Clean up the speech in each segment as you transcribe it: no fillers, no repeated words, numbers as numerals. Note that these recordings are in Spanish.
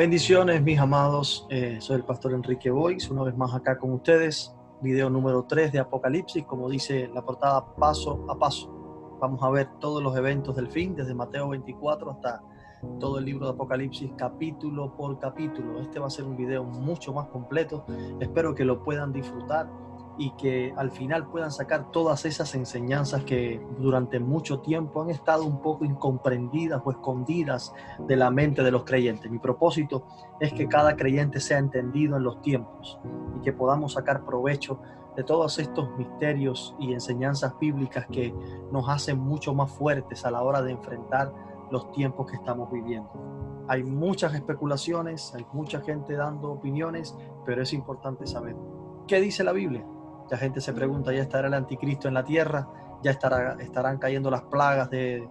Bendiciones, mis amados. Soy el pastor Enrique Boix, una vez más acá con ustedes. Video número 3 de Apocalipsis, como dice la portada, paso a paso. Vamos a ver todos los eventos del fin, desde Mateo 24 hasta todo el libro de Apocalipsis, capítulo por capítulo. Este va a ser un video mucho más completo. Espero que lo puedan disfrutar y que al final puedan sacar todas esas enseñanzas que durante mucho tiempo han estado un poco incomprendidas o escondidas de la mente de los creyentes. Mi propósito es que cada creyente sea entendido en los tiempos y que podamos sacar provecho de todos estos misterios y enseñanzas bíblicas que nos hacen mucho más fuertes a la hora de enfrentar los tiempos que estamos viviendo. Hay muchas especulaciones, hay mucha gente dando opiniones, pero es importante saber qué dice la Biblia. La gente se pregunta, ¿ya estará el anticristo en la tierra? ¿Ya estarán cayendo las plagas de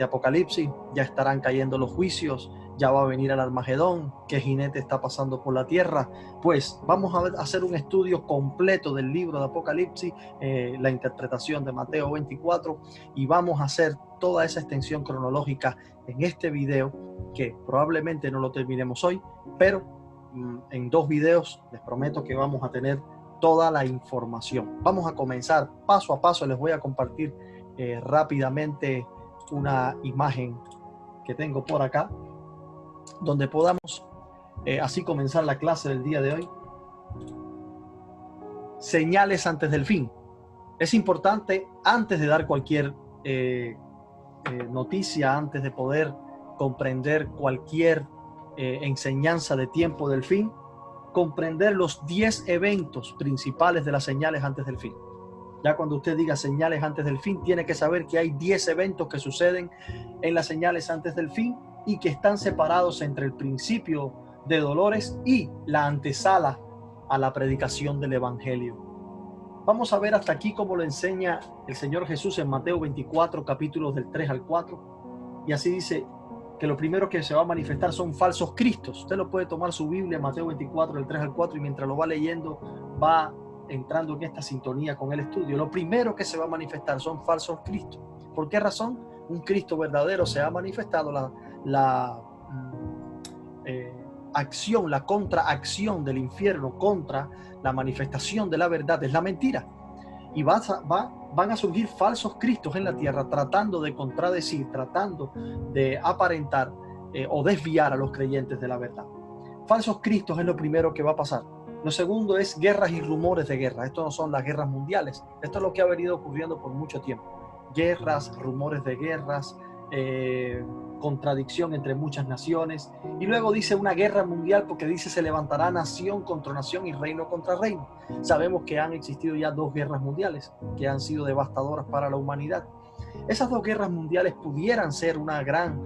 Apocalipsis? ¿Ya estarán cayendo los juicios? ¿Ya va a venir el Armagedón? ¿Qué jinete está pasando por la tierra? Pues vamos a hacer un estudio completo del libro de Apocalipsis, la interpretación de Mateo 24, y vamos a hacer toda esa extensión cronológica en este video, que probablemente no lo terminemos hoy, pero en 2 videos les prometo que vamos a tener toda la información. Vamos a comenzar paso a paso. Les voy a compartir rápidamente una imagen que tengo por acá, donde podamos así comenzar la clase del día de hoy. Señales antes del fin. Es importante, antes de dar cualquier noticia, antes de poder comprender cualquier enseñanza de tiempo del fin, comprender los 10 eventos principales de las señales antes del fin. Ya cuando usted diga señales antes del fin, tiene que saber que hay 10 eventos que suceden en las señales antes del fin y que están separados entre el principio de dolores y la antesala a la predicación del Evangelio. Vamos a ver hasta aquí cómo lo enseña el Señor Jesús en Mateo 24, capítulos del 3 al 4. Y así dice que lo primero que se va a manifestar son falsos cristos. Usted lo puede tomar su Biblia, Mateo 24, del 3 al 4, y mientras lo va leyendo, va entrando en esta sintonía con el estudio. Lo primero que se va a manifestar son falsos cristos. ¿Por qué razón? Un Cristo verdadero se ha manifestado, la acción, la contraacción del infierno contra la manifestación de la verdad es la mentira. Y van a surgir falsos cristos en la tierra tratando de contradecir, tratando de aparentar o desviar a los creyentes de la verdad. Falsos cristos es lo primero que va a pasar. Lo segundo es guerras y rumores de guerra. Esto no son las guerras mundiales. Esto es lo que ha venido ocurriendo por mucho tiempo. Guerras, rumores de guerras, contradicción entre muchas naciones. Y luego dice una guerra mundial porque dice se levantará nación contra nación y reino contra reino. Sabemos que han existido ya 2 guerras mundiales que han sido devastadoras para la humanidad. Esas 2 guerras mundiales pudieran ser una gran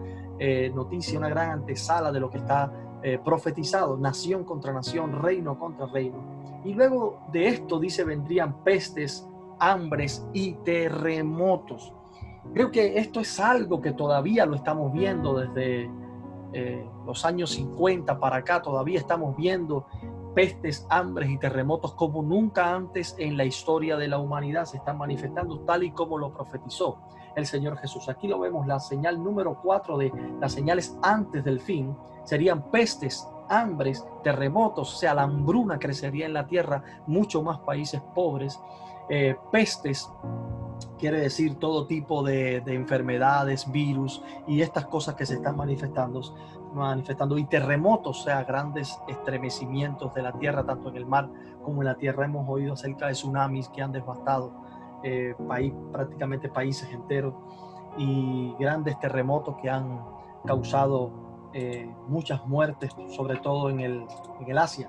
noticia, una gran antesala de lo que está profetizado, nación contra nación, reino contra reino. Y luego de esto dice vendrían pestes, hambres y terremotos. Creo que esto es algo que todavía lo estamos viendo desde los años 50 para acá. Todavía estamos viendo pestes, hambres y terremotos como nunca antes en la historia de la humanidad. Se están manifestando tal y como lo profetizó el Señor Jesús. Aquí lo vemos, la señal número 4 de las señales antes del fin serían pestes, hambres, terremotos. O sea, la hambruna crecería en la tierra, mucho más países pobres. Pestes quiere decir todo tipo de enfermedades, virus y estas cosas que se están manifestando. Y terremotos, o sea, grandes estremecimientos de la tierra, tanto en el mar como en la tierra. Hemos oído acerca de tsunamis que han devastado prácticamente países enteros, y grandes terremotos que han causado muchas muertes, sobre todo en el Asia.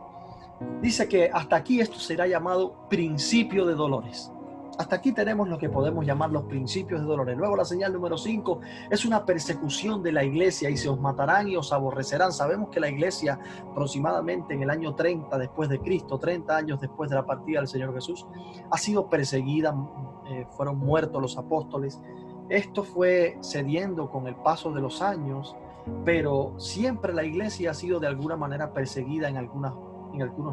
Dice que hasta aquí esto será llamado principio de dolores. Hasta aquí tenemos lo que podemos llamar los principios de dolores. Luego la señal número 5 es una persecución de la iglesia, y se os matarán y os aborrecerán. Sabemos que la iglesia aproximadamente en el año 30 después de Cristo, 30 años después de la partida del Señor Jesús, ha sido perseguida, fueron muertos los apóstoles. Esto fue cediendo con el paso de los años, pero siempre la iglesia ha sido de alguna manera perseguida en algunos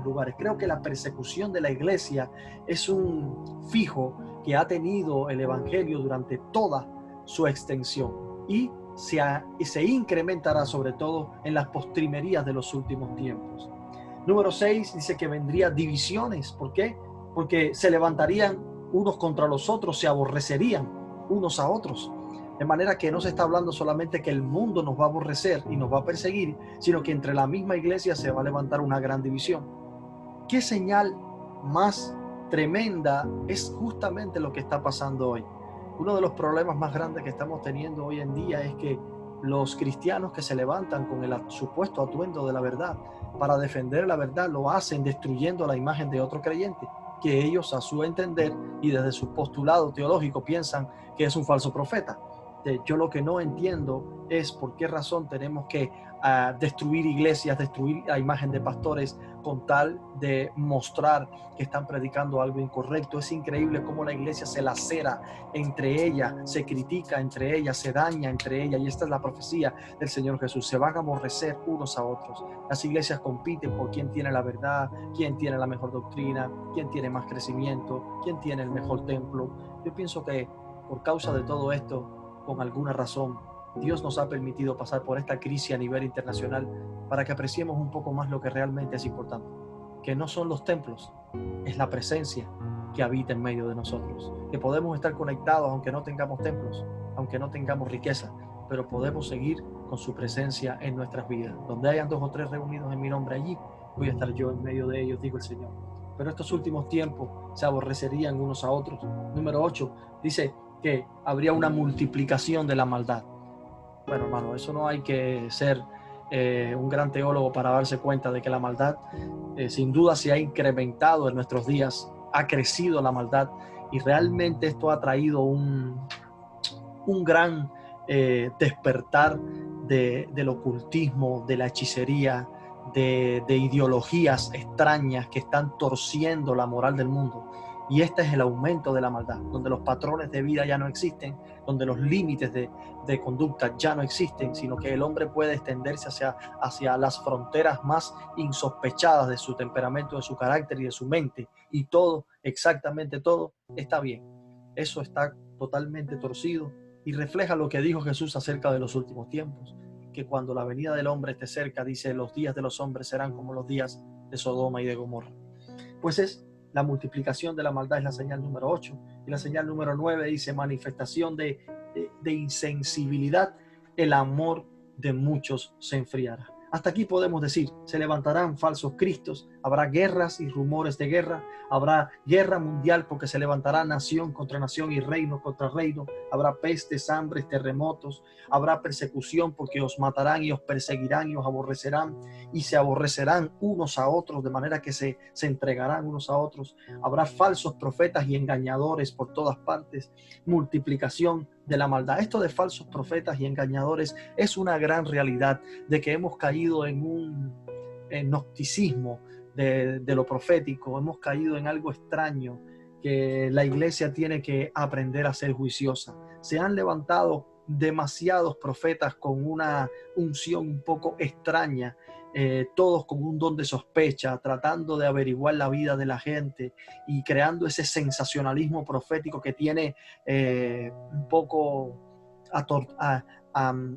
lugares. Creo que la persecución de la iglesia es un fijo que ha tenido el evangelio durante toda su extensión, y se incrementará sobre todo en las postrimerías de los últimos tiempos. Número 6 dice que vendría divisiones. ¿Por qué? Porque se levantarían unos contra los otros, se aborrecerían unos a otros. De manera que no se está hablando solamente que el mundo nos va a aborrecer y nos va a perseguir, sino que entre la misma iglesia se va a levantar una gran división. ¿Qué señal más tremenda es justamente lo que está pasando hoy? Uno de los problemas más grandes que estamos teniendo hoy en día es que los cristianos que se levantan con el supuesto atuendo de la verdad para defender la verdad lo hacen destruyendo la imagen de otro creyente, que ellos a su entender y desde su postulado teológico piensan que es un falso profeta. Yo lo que no entiendo es por qué razón tenemos que destruir iglesias, destruir la imagen de pastores con tal de mostrar que están predicando algo incorrecto. Es increíble cómo la iglesia se lacera entre ellas, se critica entre ellas, se daña entre ellas, y esta es la profecía del Señor Jesús. Se van a aborrecer unos a otros. Las iglesias compiten por quién tiene la verdad, quién tiene la mejor doctrina, quién tiene más crecimiento, quién tiene el mejor templo. Yo pienso que por causa de todo esto, con alguna razón, Dios nos ha permitido pasar por esta crisis a nivel internacional para que apreciemos un poco más lo que realmente es importante, que no son los templos, es la presencia que habita en medio de nosotros, que podemos estar conectados aunque no tengamos templos, aunque no tengamos riqueza, pero podemos seguir con su presencia en nuestras vidas. Donde hayan 2 o 3 reunidos en mi nombre, allí voy a estar yo en medio de ellos, dijo el Señor. Pero estos últimos tiempos se aborrecerían unos a otros. Número 8 dice que habría una multiplicación de la maldad. Bueno, hermano, eso no hay que ser un gran teólogo para darse cuenta de que la maldad sin duda se ha incrementado en nuestros días, ha crecido la maldad, y realmente esto ha traído un gran despertar del ocultismo, de la hechicería, de ideologías extrañas que están torciendo la moral del mundo. Y este es el aumento de la maldad, donde los patrones de vida ya no existen, donde los límites de conducta ya no existen, sino que el hombre puede extenderse hacia las fronteras más insospechadas de su temperamento, de su carácter y de su mente. Y todo, exactamente todo, está bien. Eso está totalmente torcido y refleja lo que dijo Jesús acerca de los últimos tiempos, que cuando la venida del hombre esté cerca, dice, los días de los hombres serán como los días de Sodoma y de Gomorra. Pues es la multiplicación de la maldad, es la señal número 8. Y la señal número 9 dice manifestación de insensibilidad, el amor de muchos se enfriará. Hasta aquí podemos decir, se levantarán falsos cristos, habrá guerras y rumores de guerra, habrá guerra mundial porque se levantará nación contra nación y reino contra reino, habrá pestes, hambres, terremotos, habrá persecución porque os matarán y os perseguirán y os aborrecerán y se aborrecerán unos a otros de manera que se entregarán unos a otros, habrá falsos profetas y engañadores por todas partes, multiplicación de la maldad. Esto de falsos profetas y engañadores es una gran realidad de que hemos caído en un gnosticismo de lo profético, hemos caído en algo extraño que la iglesia tiene que aprender a ser juiciosa. Se han levantado demasiados profetas con una unción un poco extraña, todos con un don de sospecha, tratando de averiguar la vida de la gente y creando ese sensacionalismo profético que tiene un poco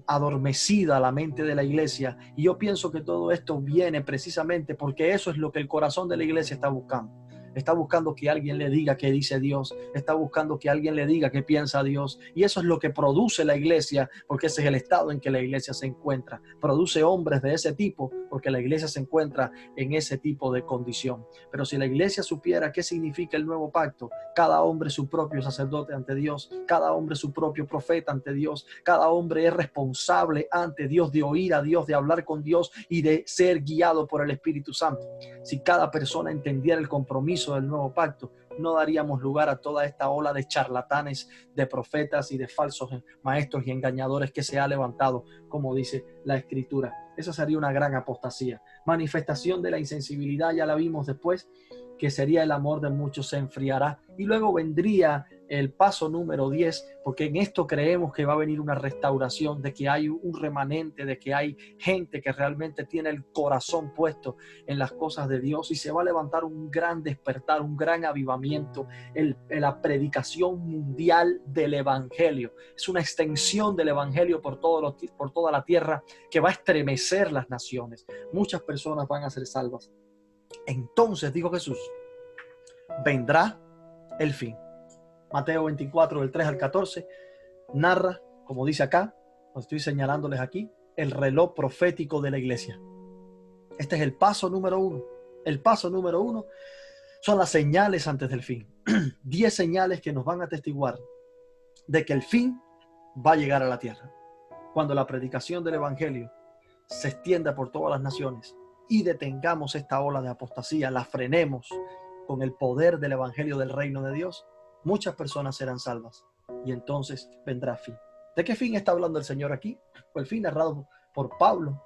adormecida la mente de la iglesia. Y yo pienso que todo esto viene precisamente porque eso es lo que el corazón de la iglesia está buscando. Está buscando que alguien le diga qué dice Dios, está buscando que alguien le diga qué piensa Dios, y eso es lo que produce la iglesia, porque ese es el estado en que la iglesia se encuentra. Produce hombres de ese tipo porque la iglesia se encuentra en ese tipo de condición. Pero si la iglesia supiera qué significa el nuevo pacto, cada hombre su propio sacerdote ante Dios, cada hombre su propio profeta ante Dios, cada hombre es responsable ante Dios de oír a Dios, de hablar con Dios y de ser guiado por el Espíritu Santo. Si cada persona entendiera el compromiso del nuevo pacto, no daríamos lugar a toda esta ola de charlatanes, de profetas y de falsos maestros y engañadores que se ha levantado, como dice la Escritura. Esa sería una gran apostasía. Manifestación de la insensibilidad, ya la vimos después, que sería el amor de muchos, se enfriará. Y luego vendría el paso número 10, porque en esto creemos que va a venir una restauración, de que hay un remanente, de que hay gente que realmente tiene el corazón puesto en las cosas de Dios, y se va a levantar un gran despertar, un gran avivamiento, la predicación mundial del evangelio. Es una extensión del evangelio por toda la tierra, que va a estremecer las naciones. Muchas personas van a ser salvas. Entonces, dijo Jesús, vendrá el fin. Mateo 24, del 3 al 14, narra, como dice acá, lo estoy señalándoles aquí, el reloj profético de la iglesia. Este es el paso número 1. El paso número 1 son las señales antes del fin. 10 señales que nos van a atestiguar de que el fin va a llegar a la tierra. Cuando la predicación del evangelio se extienda por todas las naciones y detengamos esta ola de apostasía, la frenemos con el poder del evangelio del reino de Dios, muchas personas serán salvas y entonces vendrá fin. ¿De qué fin está hablando el Señor aquí? Pues el fin narrado por Pablo,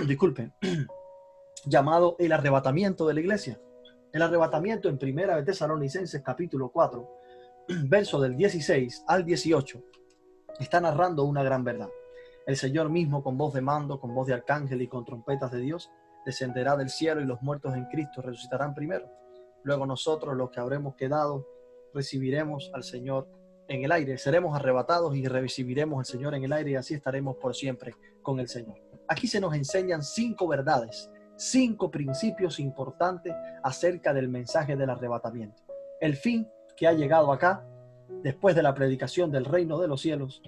disculpen, llamado el arrebatamiento de la iglesia. El arrebatamiento en Primera de Tesalonicenses capítulo 4, verso del 16 al 18, está narrando una gran verdad. El Señor mismo, con voz de mando, con voz de arcángel y con trompetas de Dios, descenderá del cielo, y los muertos en Cristo resucitarán primero. Luego nosotros, los que habremos quedado, recibiremos al Señor en el aire. Seremos arrebatados y recibiremos al Señor en el aire, y así estaremos por siempre con el Señor. Aquí se nos enseñan 5 verdades, 5 principios importantes acerca del mensaje del arrebatamiento. El fin que ha llegado acá, después de la predicación del reino de los cielos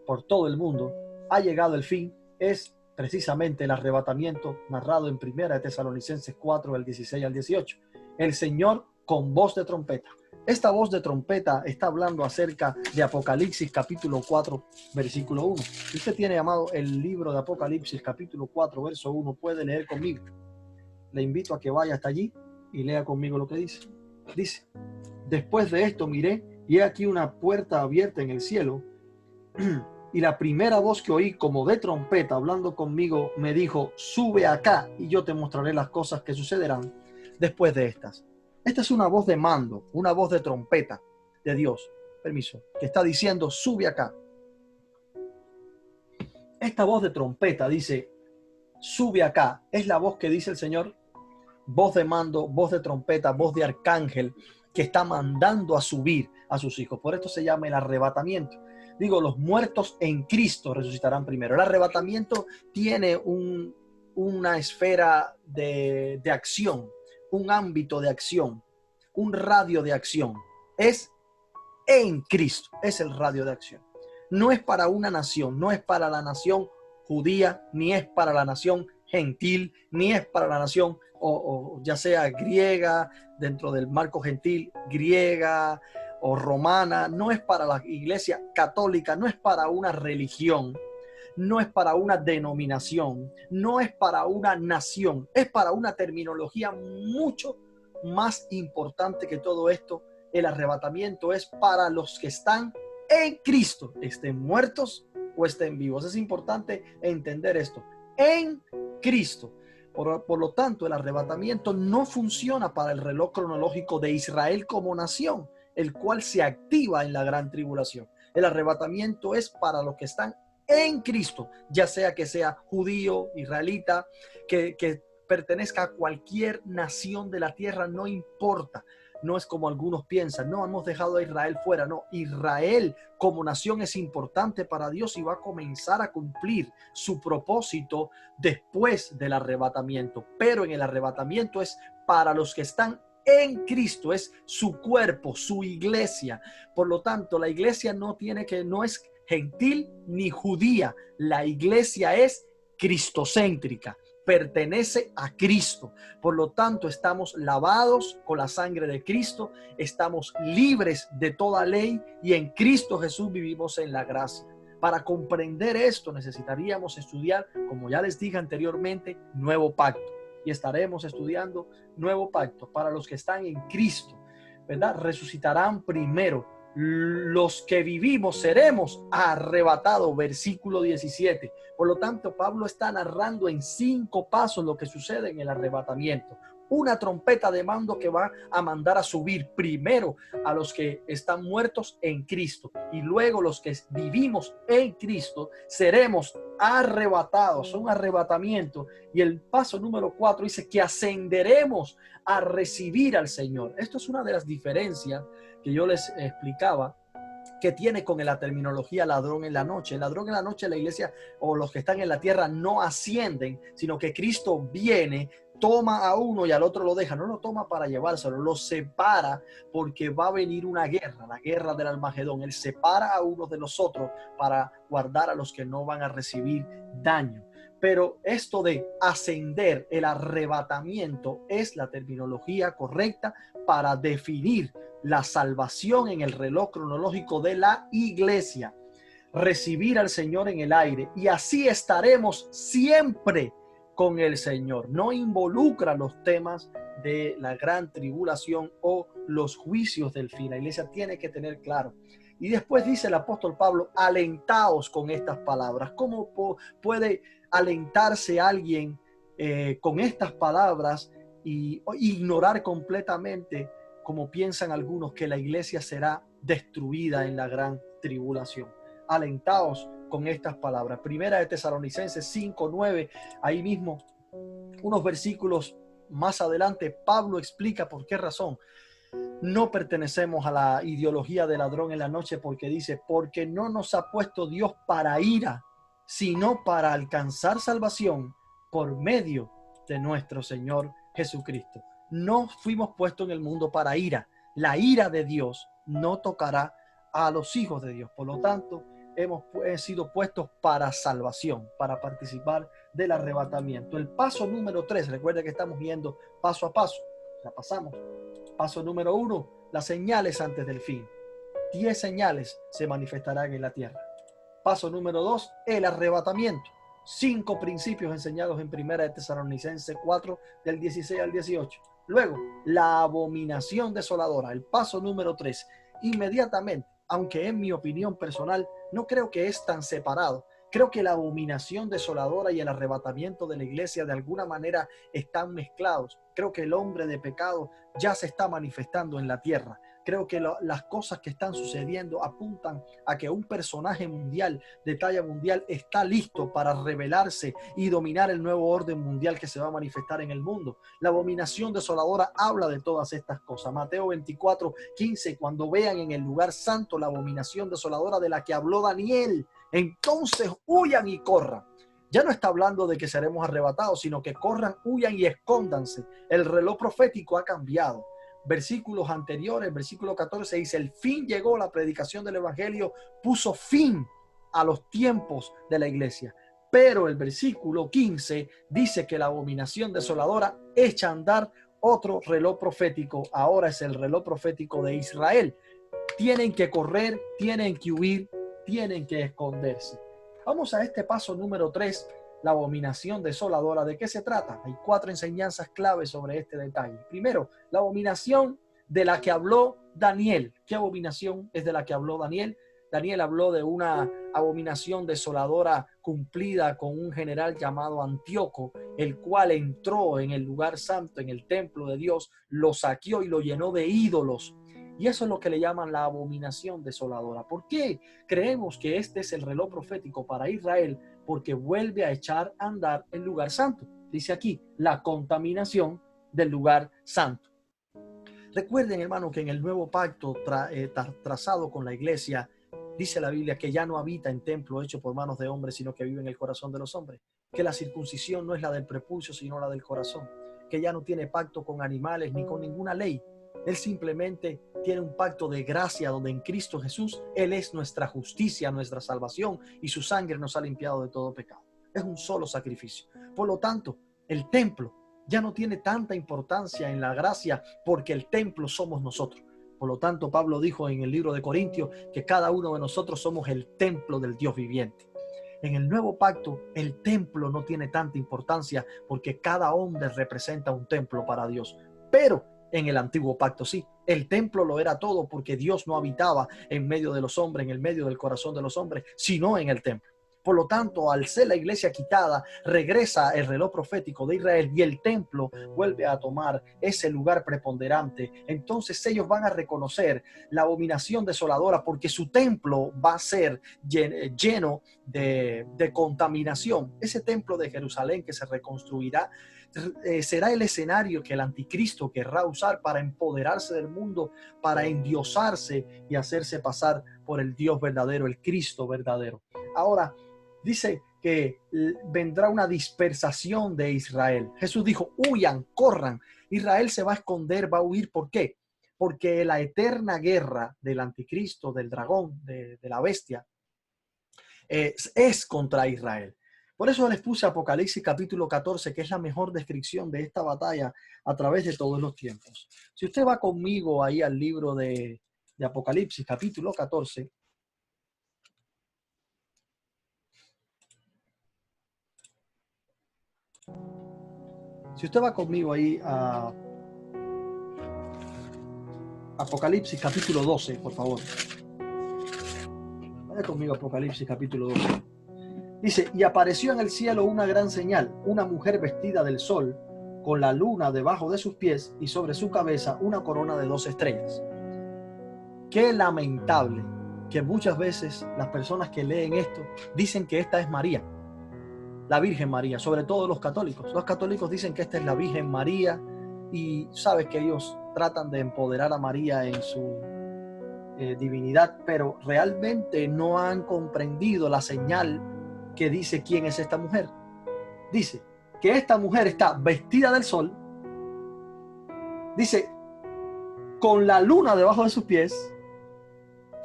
por todo el mundo, ha llegado el fin, es precisamente el arrebatamiento narrado en Primera de Tesalonicenses 4, del 16 al 18. El Señor con voz de trompeta. Esta voz de trompeta está hablando acerca de Apocalipsis capítulo 4, versículo 1. Si usted tiene, amado, el libro de Apocalipsis capítulo 4, verso 1, puede leer conmigo. Le invito a que vaya hasta allí y lea conmigo lo que dice. Dice: después de esto miré, y he aquí una puerta abierta en el cielo, y la primera voz que oí como de trompeta hablando conmigo me dijo: sube acá y yo te mostraré las cosas que sucederán después de estas. Esta es una voz de mando, una voz de trompeta de Dios, permiso, que está diciendo: sube acá. Esta voz de trompeta dice: sube acá. Es la voz que dice el Señor, voz de mando, voz de trompeta, voz de arcángel, que está mandando a subir a sus hijos. Por esto se llama el arrebatamiento. Digo, los muertos en Cristo resucitarán primero. El arrebatamiento tiene una esfera de acción, un ámbito de acción, un radio de acción. Es en Cristo, es el radio de acción. No es para una nación, no es para la nación judía, ni es para la nación gentil, ni es para la nación o ya sea griega, dentro del marco gentil, griega o romana. No es para la iglesia católica, no es para una religión, no es para una denominación, no es para una nación, es para una terminología mucho más importante que todo esto. El arrebatamiento es para los que están en Cristo, estén muertos o estén vivos. Es importante entender esto: en Cristo. Por lo tanto, el arrebatamiento no funciona para el reloj cronológico de Israel como nación, el cual se activa en la gran tribulación. El arrebatamiento es para los que están en Cristo, ya sea que sea judío, israelita, que pertenezca a cualquier nación de la tierra, no importa. No es como algunos piensan: no, hemos dejado a Israel fuera. No, Israel como nación es importante para Dios y va a comenzar a cumplir su propósito después del arrebatamiento. Pero en el arrebatamiento es para los que están en Cristo, es su cuerpo, su iglesia. Por lo tanto, la iglesia no es gentil ni judía. La iglesia es cristocéntrica, pertenece a Cristo. Por lo tanto, estamos lavados con la sangre de Cristo, estamos libres de toda ley y en Cristo Jesús vivimos en la gracia. Para comprender esto necesitaríamos estudiar, como ya les dije anteriormente, Nuevo Pacto. Y estaremos estudiando Nuevo Pacto para los que están en Cristo, ¿verdad? Resucitarán primero. Los que vivimos seremos arrebatados, versículo 17. Por lo tanto, Pablo está narrando en 5 pasos lo que sucede en el arrebatamiento. una trompeta de mando que va a mandar a subir primero a los que están muertos en Cristo, y luego los que vivimos en Cristo seremos arrebatados, un arrebatamiento. Y el paso número 4 dice que ascenderemos a recibir al Señor. Esto es una de las diferencias que yo les explicaba que tiene con la terminología ladrón en la noche. El ladrón en la noche, la iglesia o los que están en la tierra no ascienden, sino que Cristo viene, toma a uno y al otro lo deja. No lo toma para llevárselo, lo separa, porque va a venir una guerra, la guerra del Armagedón. Él separa a unos de los otros para guardar a los que no van a recibir daño. Pero esto de ascender, el arrebatamiento, es la terminología correcta para definir la salvación en el reloj cronológico de la iglesia. Recibir al Señor en el aire, y así estaremos siempre con el Señor. No involucra los temas de la gran tribulación o los juicios del fin. La iglesia tiene que tener claro. Y después dice el apóstol Pablo: alentaos con estas palabras. ¿Cómo puede alentarse alguien con estas palabras y ignorar completamente, como piensan algunos, que la iglesia será destruida en la gran tribulación? Alentaos con estas palabras. Primera de Tesalonicenses 5:9, ahí mismo, unos versículos más adelante, Pablo explica por qué razón no pertenecemos a la ideología de ladrón en la noche, porque dice: porque no nos ha puesto Dios para ira, sino para alcanzar salvación por medio de nuestro Señor Jesucristo. No fuimos puestos en el mundo para ira. La ira de Dios no tocará a los hijos de Dios. Por lo tanto, hemos sido puestos para salvación, para participar del arrebatamiento. El paso número 3, recuerda que estamos viendo paso a paso. La pasamos. Paso número 1, las señales antes del fin. 10 señales se manifestarán en la tierra. Paso número 2, el arrebatamiento. 5 principios enseñados en Primera de Tesalonicenses 4, del 16 al 18. Luego, la abominación desoladora. El paso número 3. Inmediatamente, aunque en mi opinión personal no creo que es tan separado. Creo que la abominación desoladora y el arrebatamiento de la iglesia de alguna manera están mezclados. Creo que el hombre de pecado ya se está manifestando en la tierra. Creo que las cosas que están sucediendo apuntan a que un personaje mundial de talla mundial está listo para rebelarse y dominar el nuevo orden mundial que se va a manifestar en el mundo. La abominación desoladora habla de todas estas cosas. Mateo 24:15, cuando vean en el lugar santo la abominación desoladora de la que habló Daniel, entonces huyan y corran. Ya no está hablando de que seremos arrebatados, sino que corran, huyan y escóndanse. El reloj profético ha cambiado. Versículos anteriores, versículo 14 dice: el fin llegó, la predicación del evangelio puso fin a los tiempos de la iglesia. Pero el versículo 15 dice que la abominación desoladora echa a andar otro reloj profético. Ahora es el reloj profético de Israel. Tienen que correr, tienen que huir, tienen que esconderse. Vamos a este paso número 3, la abominación desoladora. ¿De qué se trata? Hay 4 enseñanzas claves sobre este detalle. Primero, la abominación de la que habló Daniel. ¿Qué abominación es de la que habló Daniel? Daniel habló de una abominación desoladora cumplida con un general llamado Antíoco, el cual entró en el lugar santo, en el templo de Dios, lo saqueó y lo llenó de ídolos. Y eso es lo que le llaman la abominación desoladora. ¿Por qué creemos que este es el reloj profético para Israel? Porque vuelve a echar a andar el lugar santo. Dice aquí, la contaminación del lugar santo. Recuerden, hermano, que en el nuevo pacto trazado con la iglesia, dice la Biblia que ya no habita en templo hecho por manos de hombres, sino que vive en el corazón de los hombres. Que la circuncisión no es la del prepucio, sino la del corazón. Que ya no tiene pacto con animales ni con ninguna ley. Él simplemente tiene un pacto de gracia donde en Cristo Jesús Él es nuestra justicia, nuestra salvación, y su sangre nos ha limpiado de todo pecado. Es un solo sacrificio. Por lo tanto, el templo ya no tiene tanta importancia en la gracia, porque el templo somos nosotros. Por lo tanto, Pablo dijo en el libro de Corintios que cada uno de nosotros somos el templo del Dios viviente. En el nuevo pacto, el templo no tiene tanta importancia porque cada hombre representa un templo para Dios. Pero en el antiguo pacto sí, el templo lo era todo, porque Dios no habitaba en medio de los hombres, en el medio del corazón de los hombres, sino en el templo. Por lo tanto, al ser la iglesia quitada, regresa el reloj profético de Israel y el templo vuelve a tomar ese lugar preponderante. Entonces ellos van a reconocer la abominación desoladora porque su templo va a ser lleno de contaminación. Ese templo de Jerusalén que se reconstruirá será el escenario que el anticristo querrá usar para empoderarse del mundo, para endiosarse y hacerse pasar por el Dios verdadero, el Cristo verdadero. Ahora, dice que vendrá una dispersación de Israel. Jesús dijo, huyan, corran. Israel se va a esconder, va a huir. ¿Por qué? Porque la eterna guerra del anticristo, del dragón, de la bestia, es contra Israel. Por eso les puse Apocalipsis capítulo 14, que es la mejor descripción de esta batalla a través de todos los tiempos. Si usted va conmigo ahí al libro de Apocalipsis capítulo 14, si usted va conmigo ahí a Apocalipsis capítulo 12, por favor. Vaya conmigo a Apocalipsis capítulo 12. Dice, y apareció en el cielo una gran señal, una mujer vestida del sol, con la luna debajo de sus pies y sobre su cabeza una corona de 2 estrellas. Qué lamentable que muchas veces las personas que leen esto dicen que esta es María, la Virgen María, sobre todo los católicos. Los católicos dicen que esta es la Virgen María y sabes que ellos tratan de empoderar a María en su divinidad, pero realmente no han comprendido la señal que dice quién es esta mujer. Dice que esta mujer está vestida del sol, dice, con la luna debajo de sus pies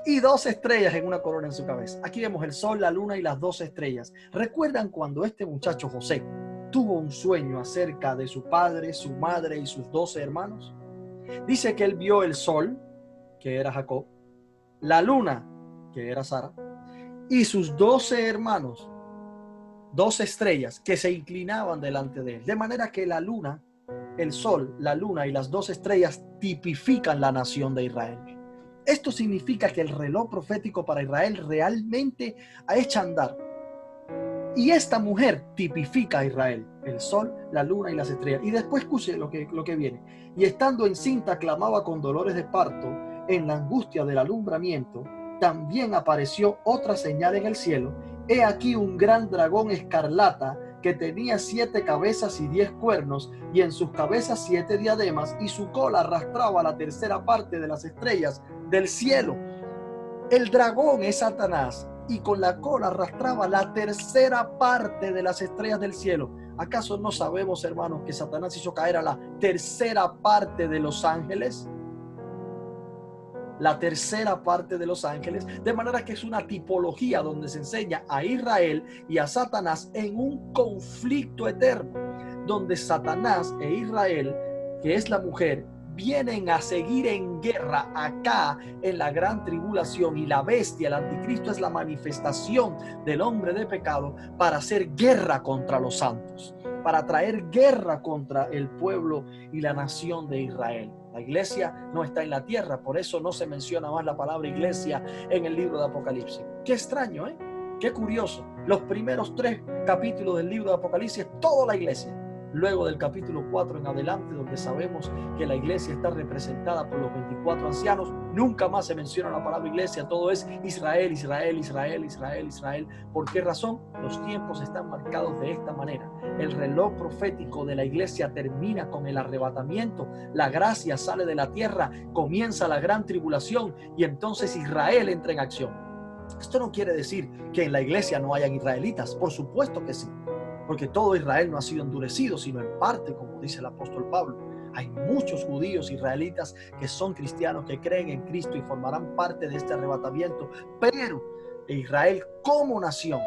y 2 estrellas en una corona en su cabeza. Aquí vemos el sol, la luna y las 2 estrellas. ¿Recuerdan cuando este muchacho José tuvo un sueño acerca de su padre, su madre y sus 12 hermanos? Dice que él vio el sol, que era Jacob, la luna, que era Sara, y sus 12 hermanos, 2 estrellas que se inclinaban delante de él. De manera que la luna, el sol, la luna y las 2 estrellas tipifican la nación de Israel. Esto significa que el reloj profético para Israel realmente ha hecho andar. Y esta mujer tipifica a Israel, el sol, la luna y las estrellas. Y después escuche lo que viene. Y estando encinta clamaba con dolores de parto en la angustia del alumbramiento. También apareció otra señal en el cielo. He aquí un gran dragón escarlata que tenía 7 cabezas y 10 cuernos, y en sus cabezas 7 diademas, y su cola arrastraba la tercera parte de las estrellas del cielo. El dragón es Satanás, y con la cola arrastraba la tercera parte de las estrellas del cielo. ¿Acaso no sabemos, hermanos, que Satanás hizo caer a la tercera parte de los ángeles? La tercera parte de los ángeles, de manera que es una tipología donde se enseña a Israel y a Satanás en un conflicto eterno, donde Satanás e Israel, que es la mujer, vienen a seguir en guerra acá en la gran tribulación, y la bestia, el anticristo, es la manifestación del hombre de pecado para hacer guerra contra los santos, para traer guerra contra el pueblo y la nación de Israel. La iglesia no está en la tierra, por eso no se menciona más la palabra iglesia en el libro de Apocalipsis. Qué extraño, ¿eh? Qué curioso. Los primeros 3 capítulos del libro de Apocalipsis es toda la iglesia. Luego del capítulo 4 en adelante, donde sabemos que la iglesia está representada por los 24 ancianos, nunca más se menciona la palabra iglesia. Todo es Israel, Israel, Israel, Israel, Israel. ¿Por qué razón? Los tiempos están marcados de esta manera. El reloj profético de la iglesia termina con el arrebatamiento. La gracia sale de la tierra, comienza la gran tribulación y entonces Israel entra en acción. Esto no quiere decir que en la iglesia no hayan israelitas. Por supuesto que sí, porque todo Israel no ha sido endurecido, sino en parte, como dice el apóstol Pablo. Hay muchos judíos israelitas que son cristianos, que creen en Cristo y formarán parte de este arrebatamiento, pero Israel como nación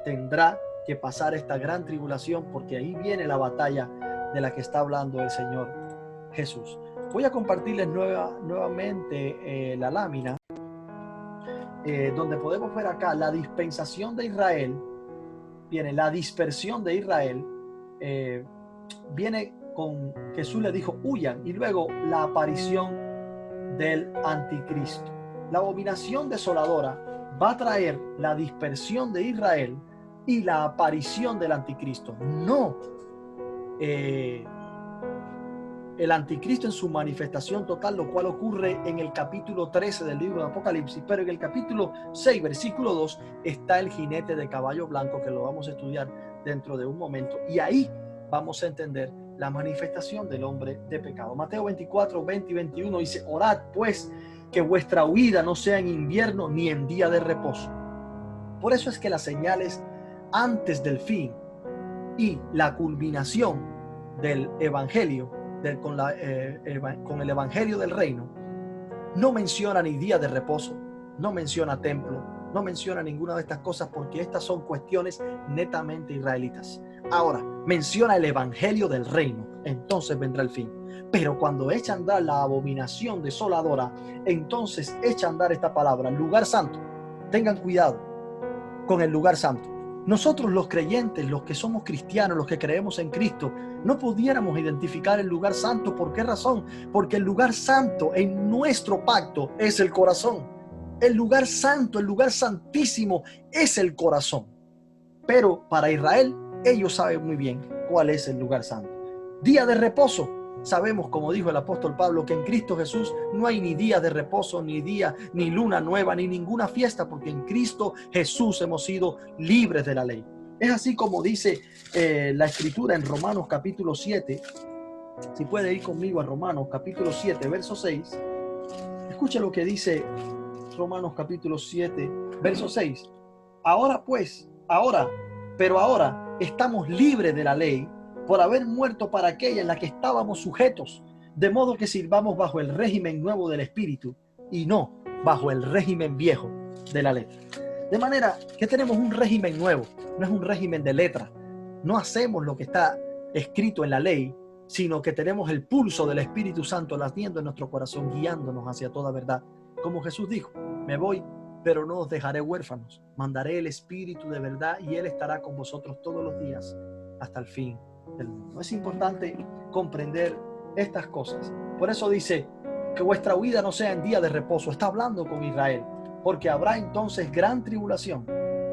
tendrá que pasar esta gran tribulación, porque ahí viene la batalla de la que está hablando el Señor Jesús. Voy a compartirles nuevamente la lámina, donde podemos ver acá la dispensación de Israel. Viene la dispersión de Israel, viene con Jesús le dijo huyan, y luego la aparición del anticristo. La abominación desoladora va a traer la dispersión de Israel y la aparición del anticristo. No el anticristo en su manifestación total, lo cual ocurre en el capítulo 13 del libro de Apocalipsis, pero en el capítulo 6, versículo 2, está el jinete de caballo blanco, que lo vamos a estudiar dentro de un momento, y ahí vamos a entender la manifestación del hombre de pecado. Mateo 24, 20 y 21 dice: orad pues que vuestra huida no sea en invierno ni en día de reposo. Por eso es que las señales antes del fin y la culminación del evangelio, con el evangelio del reino, no menciona ni día de reposo, no menciona templo, no menciona ninguna de estas cosas, porque estas son cuestiones netamente israelitas. Ahora menciona el evangelio del reino, entonces vendrá el fin. Pero cuando echa a andar la abominación desoladora, entonces echa a andar esta palabra, lugar santo. Tengan cuidado con el lugar santo. Nosotros los creyentes, los que somos cristianos, los que creemos en Cristo, no pudiéramos identificar el lugar santo. ¿Por qué razón? Porque el lugar santo en nuestro pacto es el corazón. El lugar santo, el lugar santísimo es el corazón. Pero para Israel, ellos saben muy bien cuál es el lugar santo. Día de reposo. Sabemos, como dijo el apóstol Pablo, que en Cristo Jesús no hay ni día de reposo, ni día, ni luna nueva, ni ninguna fiesta, porque en Cristo Jesús hemos sido libres de la ley. Es así como dice la Escritura en Romanos capítulo 7. Si puede ir conmigo a Romanos capítulo 7, verso 6. Escucha lo que dice Romanos capítulo 7, verso 6. Pero ahora estamos libres de la ley, por haber muerto para aquella en la que estábamos sujetos, de modo que sirvamos bajo el régimen nuevo del Espíritu y no bajo el régimen viejo de la letra. De manera que tenemos un régimen nuevo, no es un régimen de letra. No hacemos lo que está escrito en la ley, sino que tenemos el pulso del Espíritu Santo latiendo en nuestro corazón, guiándonos hacia toda verdad. Como Jesús dijo: me voy, pero no os dejaré huérfanos. Mandaré el Espíritu de verdad y Él estará con vosotros todos los días hasta el fin del mundo. Es importante comprender estas cosas. Por eso dice que vuestra huida no sea en día de reposo. Está hablando con Israel, porque habrá entonces gran tribulación,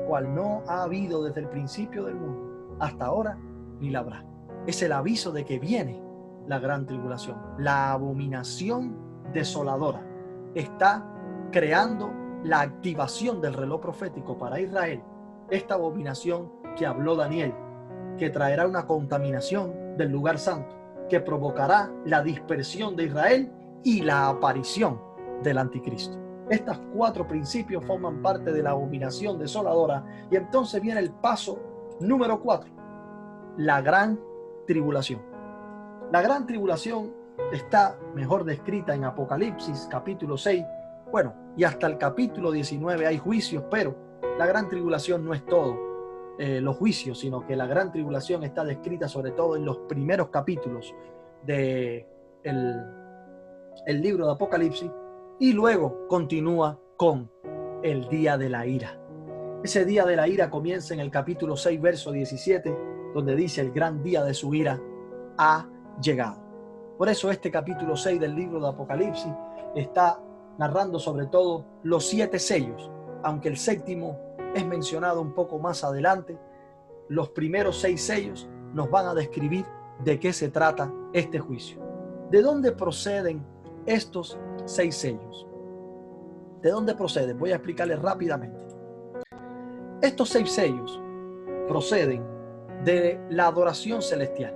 cual no ha habido desde el principio del mundo hasta ahora, ni la habrá. Es el aviso de que viene la gran tribulación. La abominación desoladora está creando la activación del reloj profético para Israel. Esta abominación que habló Daniel, que traerá una contaminación del lugar santo, que provocará la dispersión de Israel y la aparición del anticristo. Estos 4 principios forman parte de la abominación desoladora, y entonces viene el paso número 4, la gran tribulación. La gran tribulación está mejor descrita en Apocalipsis capítulo 6, bueno, y hasta el capítulo 19 hay juicios, pero la gran tribulación no es todo los juicios, sino que la gran tribulación está descrita sobre todo en los primeros capítulos de el libro de Apocalipsis, y luego continúa con el día de la ira. Ese día de la ira comienza en el capítulo 6, verso 17, donde dice: el gran día de su ira ha llegado. Por eso este capítulo 6 del libro de Apocalipsis está narrando sobre todo los 7 sellos, aunque el séptimo es mencionado un poco más adelante. Los primeros 6 sellos nos van a describir de qué se trata este juicio. ¿De dónde proceden estos 6 sellos? ¿De dónde proceden? Voy a explicarles rápidamente. Estos 6 sellos proceden de la adoración celestial.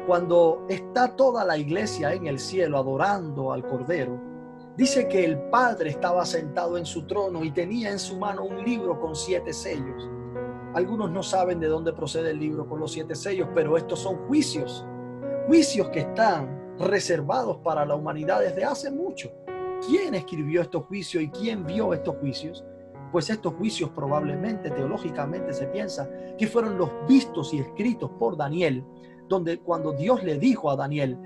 Cuando está toda la iglesia en el cielo adorando al Cordero, dice que el Padre estaba sentado en su trono y tenía en su mano un libro con 7 sellos. Algunos no saben de dónde procede el libro con los 7 sellos, pero estos son juicios. Juicios que están reservados para la humanidad desde hace mucho. ¿Quién escribió estos juicios y quién vio estos juicios? Pues estos juicios probablemente, teológicamente se piensa que fueron los vistos y escritos por Daniel, donde cuando Dios le dijo a Daniel: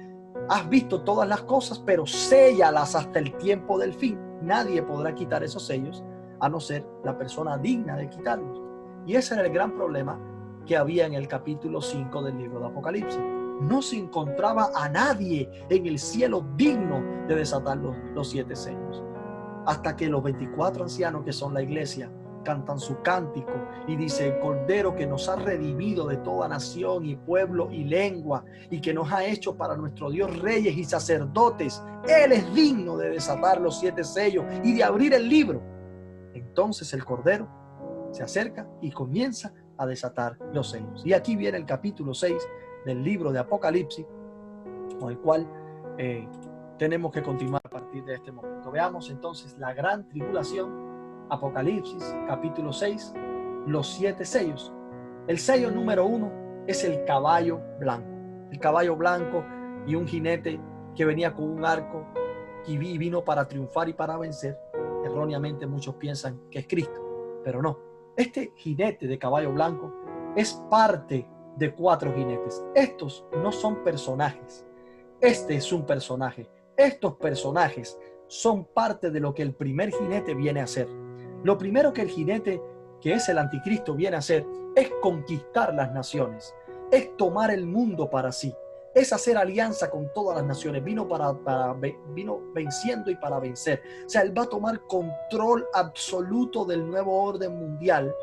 has visto todas las cosas, pero séllalas hasta el tiempo del fin. Nadie podrá quitar esos sellos a no ser la persona digna de quitarlos. Y ese era el gran problema que había en el capítulo 5 del libro de Apocalipsis. No se encontraba a nadie en el cielo digno de desatar los 7 sellos. Hasta que los 24 ancianos, que son la iglesia, cantan su cántico y dice: el Cordero que nos ha redimido de toda nación y pueblo y lengua, y que nos ha hecho para nuestro Dios reyes y sacerdotes, Él es digno de desatar los 7 sellos y de abrir el libro. Entonces el Cordero se acerca y comienza a desatar los sellos. Y aquí viene el capítulo 6 del libro de Apocalipsis, con el cual tenemos que continuar a partir de este momento. Veamos entonces la gran tribulación, Apocalipsis capítulo 6, los 7 sellos. El sello número 1 es el caballo blanco. El caballo blanco y un jinete que venía con un arco y vino para triunfar y para vencer. Erróneamente muchos piensan que es Cristo, pero no. Este jinete de caballo blanco es parte de 4 jinetes. Estos no son personajes. Este es un personaje. Estos personajes son parte de lo que el primer jinete viene a hacer. Lo primero que el jinete, que es el anticristo, viene a hacer es conquistar las naciones, es tomar el mundo para sí, es hacer alianza con todas las naciones. Vino venciendo y para vencer. O sea, él va a tomar control absoluto del nuevo orden mundial.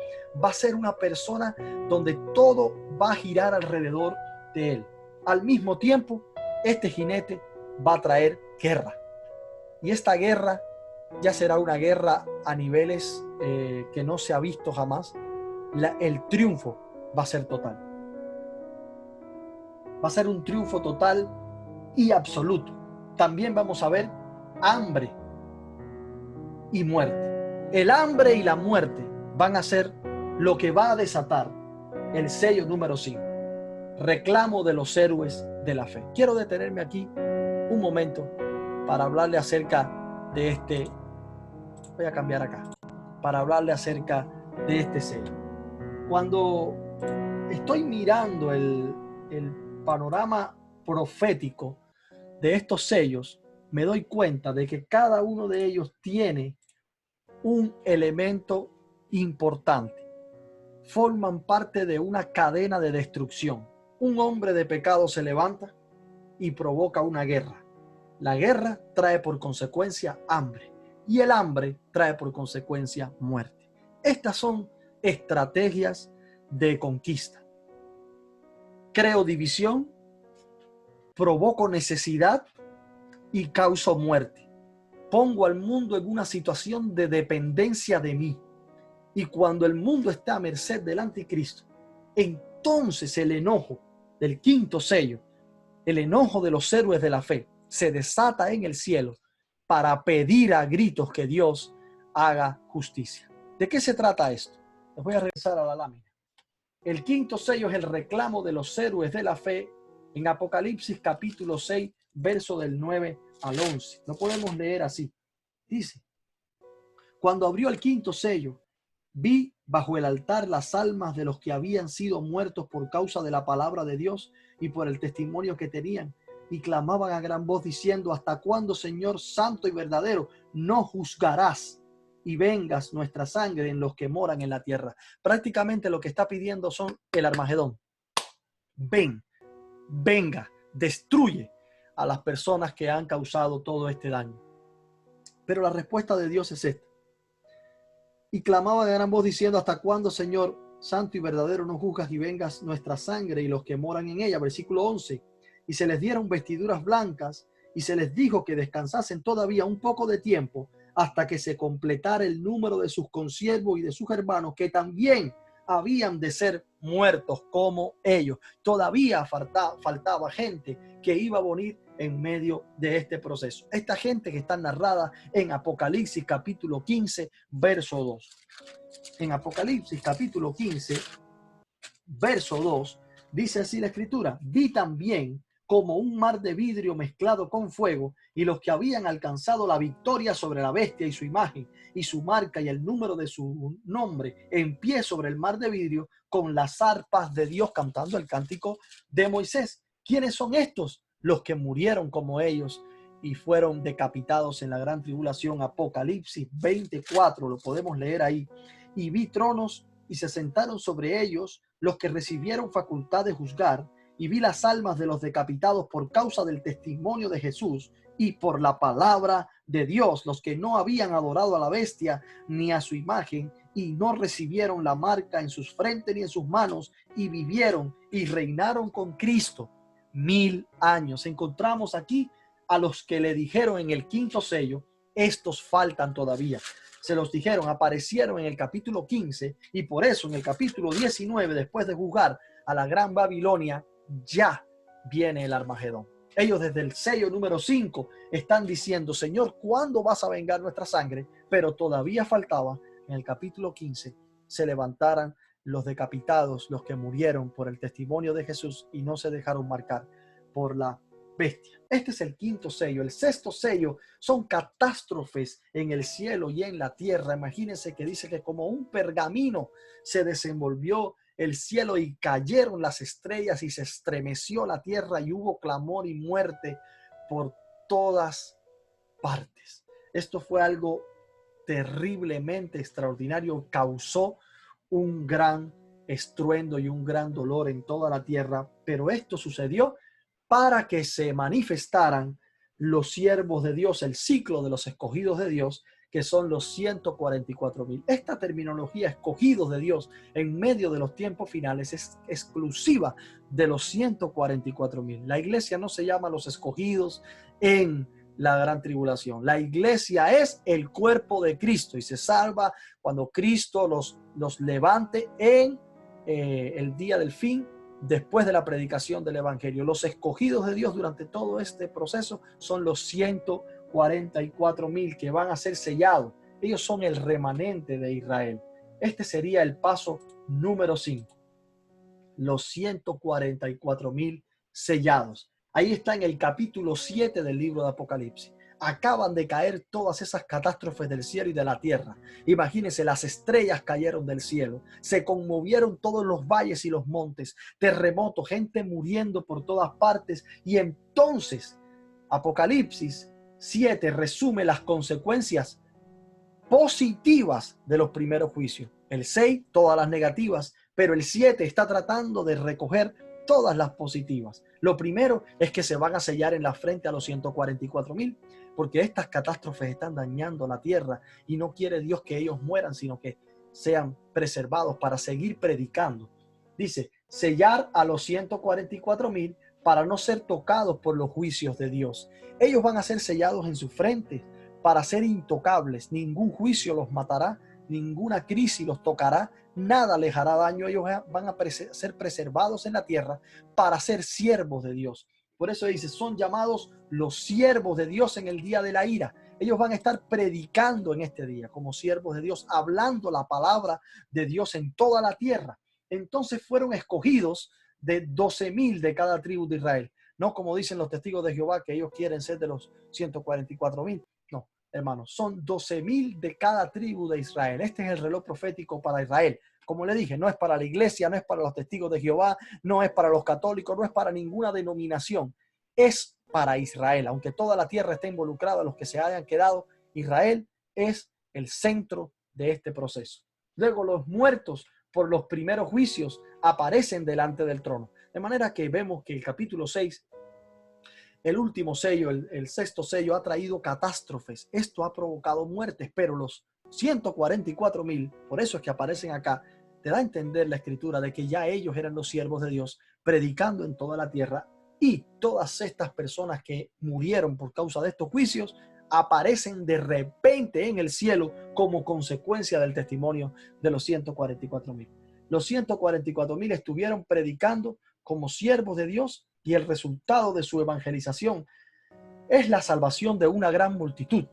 Va a ser una persona donde todo va a girar alrededor de él. Al mismo tiempo, este jinete va a traer guerra. Y esta guerra ya será una guerra a niveles que no se ha visto jamás. El triunfo va a ser total. Va a ser un triunfo total y absoluto. También vamos a ver hambre y muerte. El hambre y la muerte van a ser lo que va a desatar el sello número 5. Reclamo de los héroes de la fe. Quiero detenerme aquí un momento para hablarle acerca de este. Voy a cambiar acá. Para hablarle acerca de este sello. Cuando estoy mirando el panorama profético de estos sellos, me doy cuenta de que cada uno de ellos tiene un elemento importante. Forman parte de una cadena de destrucción. Un hombre de pecado se levanta y provoca una guerra. La guerra trae por consecuencia hambre y el hambre trae por consecuencia muerte. Estas son estrategias de conquista. Creo división, provoco necesidad y causo muerte. Pongo al mundo en una situación de dependencia de mí. Y cuando el mundo está a merced del anticristo, entonces el enojo del 5º sello, el enojo de los héroes de la fe, se desata en el cielo para pedir a gritos que Dios haga justicia. ¿De qué se trata esto? Les voy a regresar a la lámina. El 5º sello es el reclamo de los héroes de la fe en Apocalipsis capítulo 6, verso del 9 al 11. Lo podemos leer así. Dice: cuando abrió el 5º sello, vi bajo el altar las almas de los que habían sido muertos por causa de la palabra de Dios y por el testimonio que tenían, y clamaban a gran voz diciendo: ¿hasta cuándo, Señor santo y verdadero, no juzgarás y vengas nuestra sangre en los que moran en la tierra? Prácticamente lo que está pidiendo son el Armagedón. Venga, destruye a las personas que han causado todo este daño. Pero la respuesta de Dios es esta: y clamaban a gran voz diciendo: ¿hasta cuándo, Señor santo y verdadero, no juzgas y vengas nuestra sangre y los que moran en ella? Versículo 11. Y se les dieron vestiduras blancas y se les dijo que descansasen todavía un poco de tiempo hasta que se completara el número de sus consiervos y de sus hermanos, que también habían de ser muertos como ellos. Todavía faltaba gente que iba a morir en medio de este proceso. Esta gente que está narrada en Apocalipsis capítulo 15, verso 2. En Apocalipsis capítulo 15, verso 2, dice así la escritura: vi también como un mar de vidrio mezclado con fuego, y los que habían alcanzado la victoria sobre la bestia y su imagen, y su marca y el número de su nombre, en pie sobre el mar de vidrio, con las arpas de Dios, cantando el cántico de Moisés. ¿Quiénes son estos? Los que murieron como ellos y fueron decapitados en la gran tribulación. Apocalipsis 24, lo podemos leer ahí. Y vi tronos y se sentaron sobre ellos los que recibieron facultad de juzgar, y vi las almas de los decapitados por causa del testimonio de Jesús y por la palabra de Dios, los que no habían adorado a la bestia ni a su imagen, y no recibieron la marca en sus frentes ni en sus manos, y vivieron y reinaron con Cristo 1000 años. Encontramos aquí a los que le dijeron en el quinto sello, estos faltan todavía. Se los dijeron, aparecieron en el capítulo 15, y por eso en el capítulo 19, después de juzgar a la gran Babilonia, ya viene el Armagedón. Ellos desde el sello número 5 están diciendo, Señor, ¿cuándo vas a vengar nuestra sangre? Pero todavía faltaba, en el capítulo 15, se levantaran los decapitados, los que murieron por el testimonio de Jesús y no se dejaron marcar por la bestia. Este es el quinto sello. El sexto sello son catástrofes en el cielo y en la tierra. Imagínense que dice que como un pergamino se desenvolvió el cielo y cayeron las estrellas y se estremeció la tierra y hubo clamor y muerte por todas partes. Esto fue algo terriblemente extraordinario, causó un gran estruendo y un gran dolor en toda la tierra, pero esto sucedió para que se manifestaran los siervos de Dios, el ciclo de los escogidos de Dios, que son los 144,000. Esta terminología, escogidos de Dios en medio de los tiempos finales, es exclusiva de los 144,000. La iglesia no se llama los escogidos en la gran tribulación. La iglesia es el cuerpo de Cristo y se salva cuando Cristo los levante en el día del fin, después de la predicación del evangelio. Los escogidos de Dios durante todo este proceso son los 144,000 que van a ser sellados. Ellos son el remanente de Israel. Este sería el paso número 5. Los 144,000 sellados. Ahí está en el capítulo 7 del libro de Apocalipsis. Acaban de caer todas esas catástrofes del cielo y de la tierra. Imagínense, las estrellas cayeron del cielo. Se conmovieron todos los valles y los montes. Terremotos, gente muriendo por todas partes. Y entonces, Apocalipsis 7 resume las consecuencias positivas de los primeros juicios. El 6, todas las negativas, pero el 7 está tratando de recoger todas las positivas. Lo primero es que se van a sellar en la frente a los 144,000, porque estas catástrofes están dañando la tierra y no quiere Dios que ellos mueran, sino que sean preservados para seguir predicando. Dice, sellar a los 144,000 para no ser tocados por los juicios de Dios. Ellos van a ser sellados en su frente para ser intocables. Ningún juicio los matará, ninguna crisis los tocará, nada les hará daño. Ellos van a ser preservados en la tierra para ser siervos de Dios. Por eso dice, son llamados los siervos de Dios en el día de la ira. Ellos van a estar predicando en este día como siervos de Dios, hablando la palabra de Dios en toda la tierra. Entonces fueron escogidos de 12,000 de cada tribu de Israel. No como dicen los testigos de Jehová, que ellos quieren ser de los 144,000. No, hermanos, son 12,000 de cada tribu de Israel. Este es el reloj profético para Israel. Como le dije, no es para la iglesia, no es para los testigos de Jehová, no es para los católicos, no es para ninguna denominación. Es para Israel. Aunque toda la tierra esté involucrada, los que se hayan quedado, Israel es el centro de este proceso. Luego los muertos por los primeros juicios aparecen delante del trono. De manera que vemos que el capítulo 6, el último sello, el sexto sello, ha traído catástrofes. Esto ha provocado muertes, pero los 144,000, por eso es que aparecen acá, te da a entender la escritura de que ya ellos eran los siervos de Dios, predicando en toda la tierra, y todas estas personas que murieron por causa de estos juicios aparecen de repente en el cielo como consecuencia del testimonio de los 144,000. Los 144,000 estuvieron predicando como siervos de Dios y el resultado de su evangelización es la salvación de una gran multitud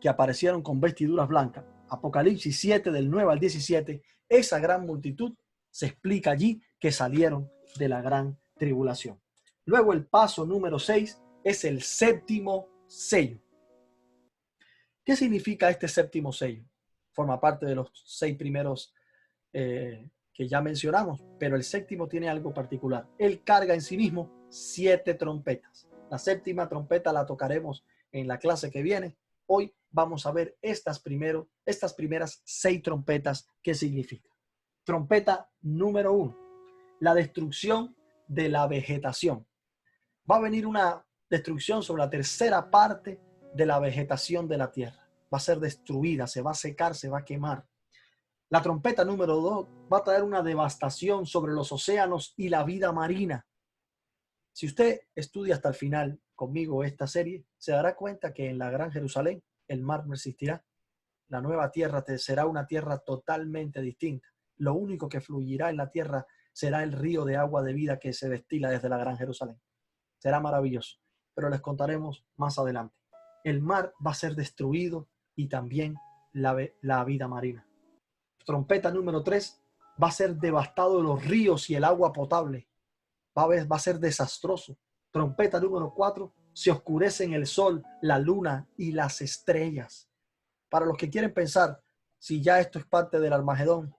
que aparecieron con vestiduras blancas. Apocalipsis 7 del 9 al 17, esa gran multitud se explica allí que salieron de la gran tribulación. Luego el paso número 6 es el séptimo sello. ¿Qué significa este séptimo sello? Forma parte de los 6 primeros que ya mencionamos, pero el séptimo tiene algo particular. Él carga en sí mismo 7 trompetas. La séptima trompeta la tocaremos en la clase que viene. Hoy vamos a ver estas primeras 6 trompetas. ¿Qué significa? Trompeta número 1, la destrucción de la vegetación. Va a venir una destrucción sobre la tercera parte de la vegetación de la tierra. Va a ser destruida, se va a secar, se va a quemar. La trompeta número 2 va a traer una devastación sobre los océanos y la vida marina. Si usted estudia hasta el final conmigo esta serie, se dará cuenta que en la Gran Jerusalén el mar no existirá. La nueva tierra será una tierra totalmente distinta. Lo único que fluirá en la tierra será el río de agua de vida que se destila desde la Gran Jerusalén. Será maravilloso, pero les contaremos más adelante. El mar va a ser destruido y también la vida marina. Trompeta número 3, va a ser devastado los ríos y el agua potable. Va a ser desastroso. Trompeta número 4, se oscurecen el sol, la luna y las estrellas. Para los que quieren pensar si ya esto es parte del Armagedón,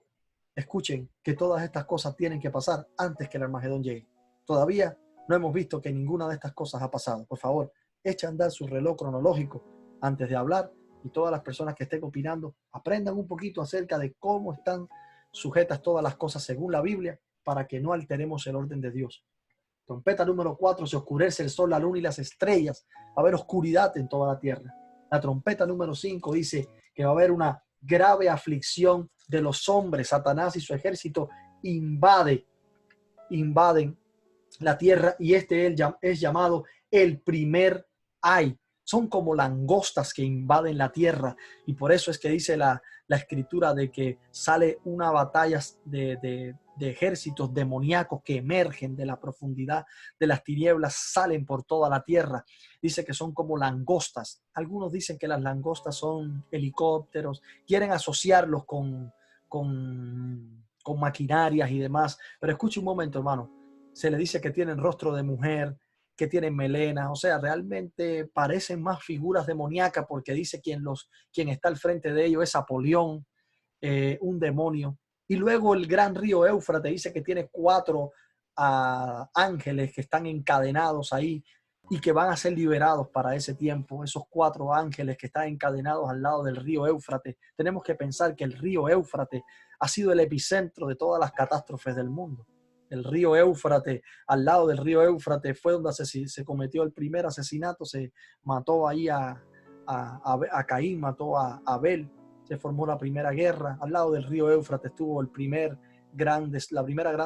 escuchen que todas estas cosas tienen que pasar antes que el Armagedón llegue. Todavía no hemos visto que ninguna de estas cosas ha pasado. Por favor, echen a andar su reloj cronológico antes de hablar, y todas las personas que estén opinando aprendan un poquito acerca de cómo están sujetas todas las cosas según la Biblia, para que no alteremos el orden de Dios. Trompeta número 4, se oscurece el sol, la luna y las estrellas. Va a haber oscuridad en toda la tierra. La trompeta número 5 dice que va a haber una grave aflicción de los hombres. Satanás y su ejército invaden la tierra, y este es llamado el primer ay. Son como langostas que invaden la tierra, y por eso es que dice la escritura de que sale una batalla de ejércitos demoníacos que emergen de la profundidad de las tinieblas, salen por toda la tierra. Dice que son como langostas. Algunos dicen que las langostas son helicópteros, quieren asociarlos con maquinarias y demás, pero escuche un momento, hermano. Se le dice que tienen rostro de mujer, que tienen melena, o sea, realmente parecen más figuras demoníacas, porque dice quien está al frente de ellos es Apolión, un demonio. Y luego el gran río Éufrates dice que tiene 4 ángeles que están encadenados ahí y que van a ser liberados para ese tiempo. Esos 4 ángeles que están encadenados al lado del río Éufrates. Tenemos que pensar que el río Éufrates ha sido el epicentro de todas las catástrofes del mundo. El río Éufrates, al lado del río Éufrates fue donde se cometió el primer asesinato. Se mató ahí a Caín, mató a Abel. Se formó la primera guerra. Al lado del río Éufrates tuvo la primera gran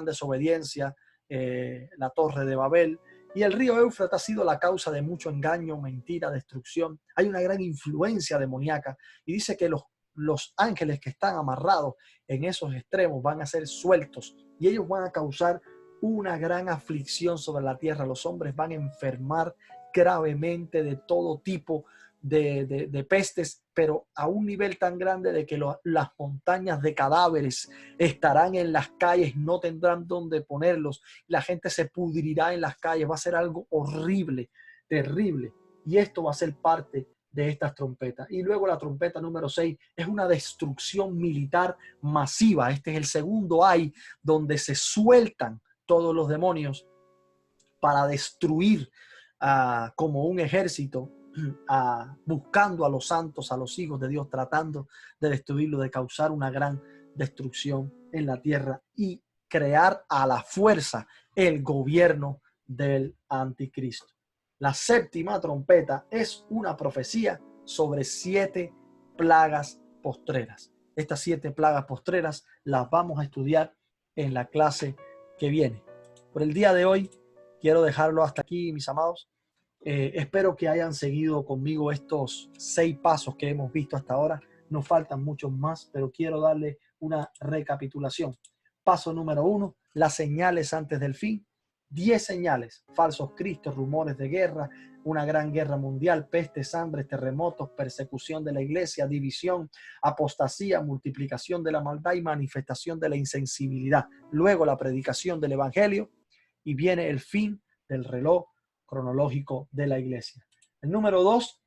desobediencia, la Torre de Babel. Y el río Éufrates ha sido la causa de mucho engaño, mentira, destrucción. Hay una gran influencia demoníaca, y dice que los ángeles que están amarrados en esos extremos van a ser sueltos, y ellos van a causar una gran aflicción sobre la tierra. Los hombres van a enfermar gravemente de todo tipo de pestes, pero a un nivel tan grande de que las montañas de cadáveres estarán en las calles, no tendrán dónde ponerlos, la gente se pudrirá en las calles. Va a ser algo horrible, terrible, y esto va a ser parte de estas trompetas. Y luego la trompeta número 6 es una destrucción militar masiva. Este es el segundo ay, donde se sueltan todos los demonios para destruir como un ejército, buscando a los santos, a los hijos de Dios, tratando de destruirlo, de causar una gran destrucción en la tierra y crear a la fuerza el gobierno del anticristo. La séptima trompeta es una profecía sobre 7 plagas postreras. Estas 7 plagas postreras las vamos a estudiar en la clase que viene. Por el día de hoy quiero dejarlo hasta aquí, mis amados. Espero que hayan seguido conmigo estos 6 pasos que hemos visto hasta ahora. Nos faltan muchos más, pero quiero darle una recapitulación. Paso número 1, las señales antes del fin. 10 señales: falsos cristos, rumores de guerra, una gran guerra mundial, pestes, hambres, terremotos, persecución de la iglesia, división, apostasía, multiplicación de la maldad y manifestación de la insensibilidad. Luego la predicación del evangelio, y viene el fin del reloj cronológico de la iglesia. El número 2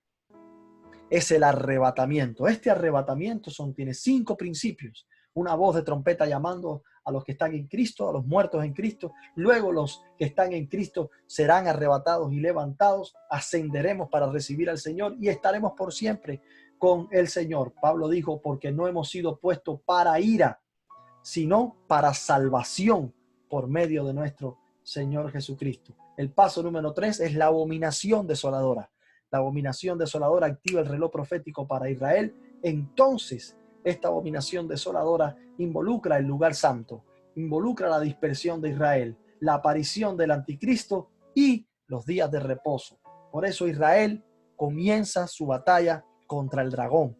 es el arrebatamiento. Este arrebatamiento tiene 5 principios. Una voz de trompeta llamando a los que están en Cristo, a los muertos en Cristo. Luego los que están en Cristo serán arrebatados y levantados. Ascenderemos para recibir al Señor y estaremos por siempre con el Señor. Pablo dijo: porque no hemos sido puestos para ira, sino para salvación por medio de nuestro Señor Jesucristo. El paso número 3 es la abominación desoladora. La abominación desoladora activa el reloj profético para Israel. Entonces esta abominación desoladora involucra el lugar santo, involucra la dispersión de Israel, la aparición del anticristo y los días de reposo. Por eso Israel comienza su batalla contra el dragón,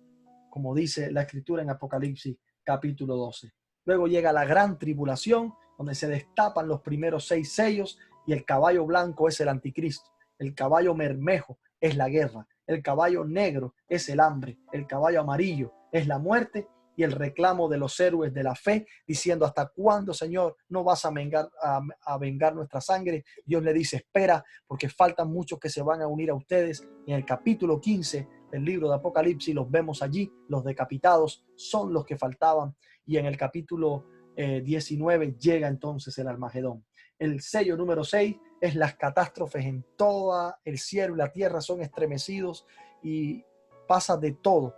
como dice la escritura en Apocalipsis capítulo 12. Luego llega la gran tribulación, donde se destapan los primeros 6 sellos y el caballo blanco es el anticristo. El caballo bermejo es la guerra. El caballo negro es el hambre. El caballo amarillo es la muerte y el reclamo de los héroes de la fe, diciendo: ¿hasta cuándo, Señor, no vas a vengar nuestra sangre? Dios le dice: espera, porque faltan muchos que se van a unir a ustedes. En el capítulo 15 del libro de Apocalipsis los vemos allí. Los decapitados son los que faltaban. Y en el capítulo 19 llega entonces el Armagedón. El sello número 6 es las catástrofes en todo el cielo y la tierra son estremecidos y pasa de todo.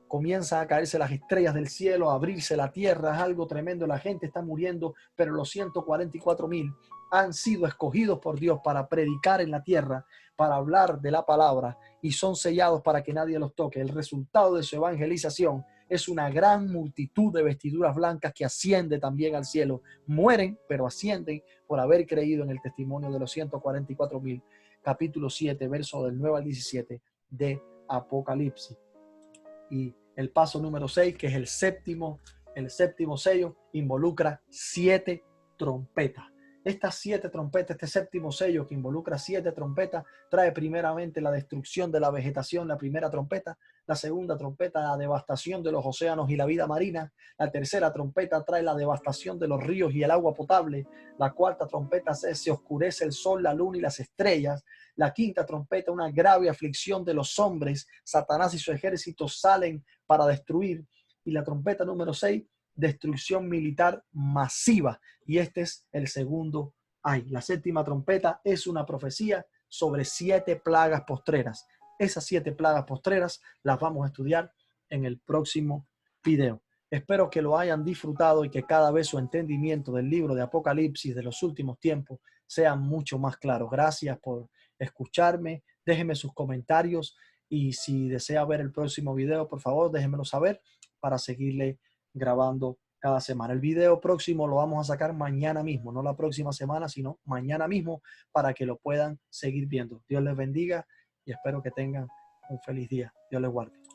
Comienzan a caerse las estrellas del cielo, a abrirse la tierra, es algo tremendo, la gente está muriendo, pero los 144,000 han sido escogidos por Dios para predicar en la tierra, para hablar de la palabra, y son sellados para que nadie los toque. El resultado de su evangelización es una gran multitud de vestiduras blancas que asciende también al cielo. Mueren, pero ascienden por haber creído en el testimonio de los 144,000. Capítulo 7, verso del 9 al 17 de Apocalipsis. Y el paso número 6, que es el séptimo sello, involucra 7 trompetas. Estas 7 trompetas, este séptimo sello que involucra 7 trompetas, trae primeramente la destrucción de la vegetación, la primera trompeta. La segunda trompeta, la devastación de los océanos y la vida marina. La tercera trompeta trae la devastación de los ríos y el agua potable. La cuarta trompeta se oscurece el sol, la luna y las estrellas. La quinta trompeta, una grave aflicción de los hombres. Satanás y su ejército salen para destruir. Y la trompeta número 6, destrucción militar masiva. Y este es el segundo ay. La séptima trompeta es una profecía sobre 7 plagas postreras. Esas 7 plagas postreras las vamos a estudiar en el próximo video. Espero que lo hayan disfrutado y que cada vez su entendimiento del libro de Apocalipsis de los últimos tiempos sea mucho más claro. Gracias por escucharme. Déjenme sus comentarios y si desea ver el próximo video, por favor, déjenmelo saber para seguirle grabando cada semana. El video próximo lo vamos a sacar mañana mismo, no la próxima semana, sino mañana mismo, para que lo puedan seguir viendo. Dios les bendiga y espero que tengan un feliz día. Dios les guarde.